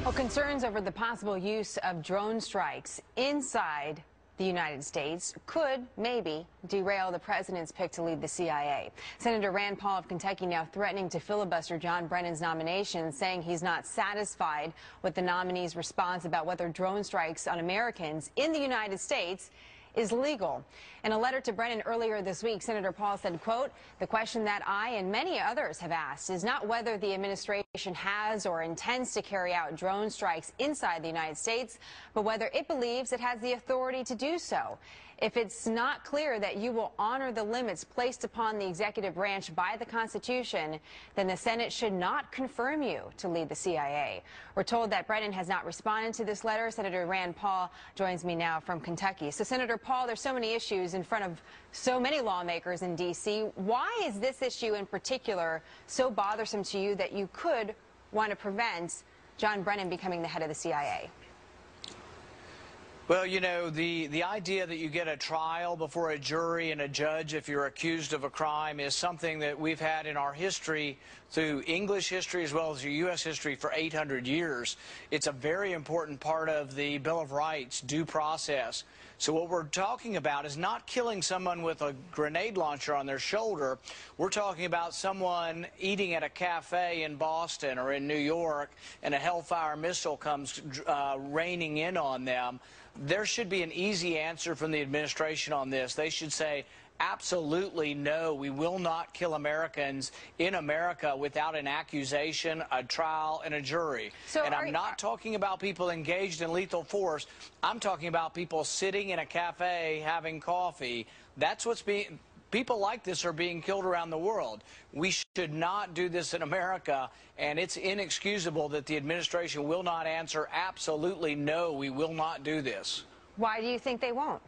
Well, concerns over the possible use of drone strikes inside the United States could maybe derail the president's pick to lead the CIA. Senator Rand Paul of Kentucky now threatening to filibuster John Brennan's nomination, saying he's not satisfied with the nominee's response about whether drone strikes on Americans in the United States is legal. In a letter to Brennan earlier this week, Senator Paul said, quote, "The question that I and many others have asked is not whether the administration has or intends to carry out drone strikes inside the United States, but whether it believes it has the authority to do so. If it's not clear that you will honor the limits placed upon the executive branch by the Constitution, then the Senate should not confirm you to lead the CIA." We're told that Brennan has not responded to this letter. Senator Rand Paul joins me now from Kentucky. So, Senator Paul, there's so many issues in front of so many lawmakers in D.C. Why is this issue in particular so bothersome to you that you could want to prevent John Brennan becoming the head of the CIA? Well, you know, the idea that you get a trial before a jury and a judge if you're accused of a crime is something that we've had in our history, through English history as well as the U.S. history, for 800 years. It's a very important part of the Bill of Rights, due process. So what we're talking about is not killing someone with a grenade launcher on their shoulder. We're talking about someone eating at a cafe in Boston or in New York and a Hellfire missile comes raining in on them. There should be an easy answer from the administration on this. They should say, absolutely no, we will not kill Americans in America without an accusation, a trial, and a jury. And I'm not talking about people engaged in lethal force. I'm talking about people sitting in a cafe having coffee. That's what's being... People like this are being killed around the world. We should not do this in America, and it's inexcusable that the administration will not answer absolutely no, we will not do this. Why do you think they won't?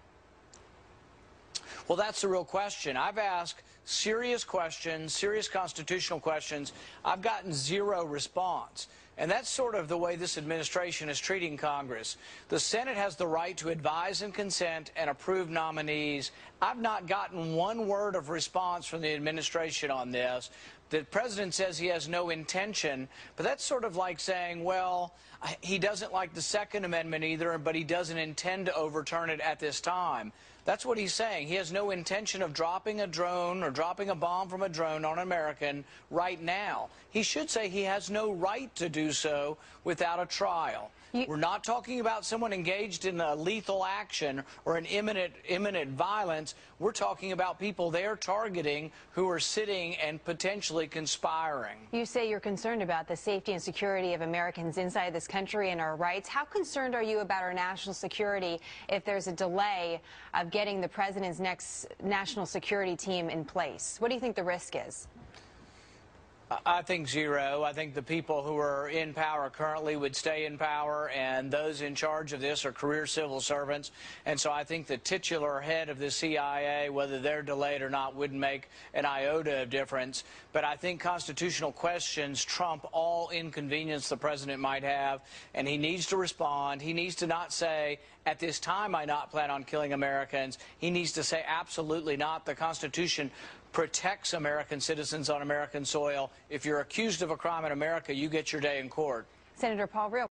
Well, that's the real question. I've asked serious questions, serious constitutional questions. I've gotten zero response. And that's sort of the way this administration is treating Congress. The Senate has the right to advise and consent and approve nominees. I've not gotten one word of response from the administration on this. The president says he has no intention, but that's sort of like saying, well, he doesn't like the Second Amendment either, but he doesn't intend to overturn it at this time. That's what he's saying. He has no intention of dropping a drone or dropping a bomb from a drone on an American right now. He should say he has no right to do so without a trial. We're not talking about someone engaged in a lethal action or an imminent violence. We're talking about people they're targeting who are sitting and potentially conspiring. You say you're concerned about the safety and security of Americans inside this country and our rights. How concerned are you about our national security if there's a delay of getting the president's next national security team in place? What do you think the risk is? I think zero. I think the people who are in power currently would stay in power, and those in charge of this are career civil servants. And so I think the titular head of the CIA, whether they're delayed or not, wouldn't make an iota of difference. But I think constitutional questions trump all inconvenience the president might have, and he needs to respond. He needs to not say, at this time I not plan on killing Americans. He needs to say, absolutely not. The Constitution protects American citizens on American soil. If you're accused of a crime in America, you get your day in court. Senator Paul Real.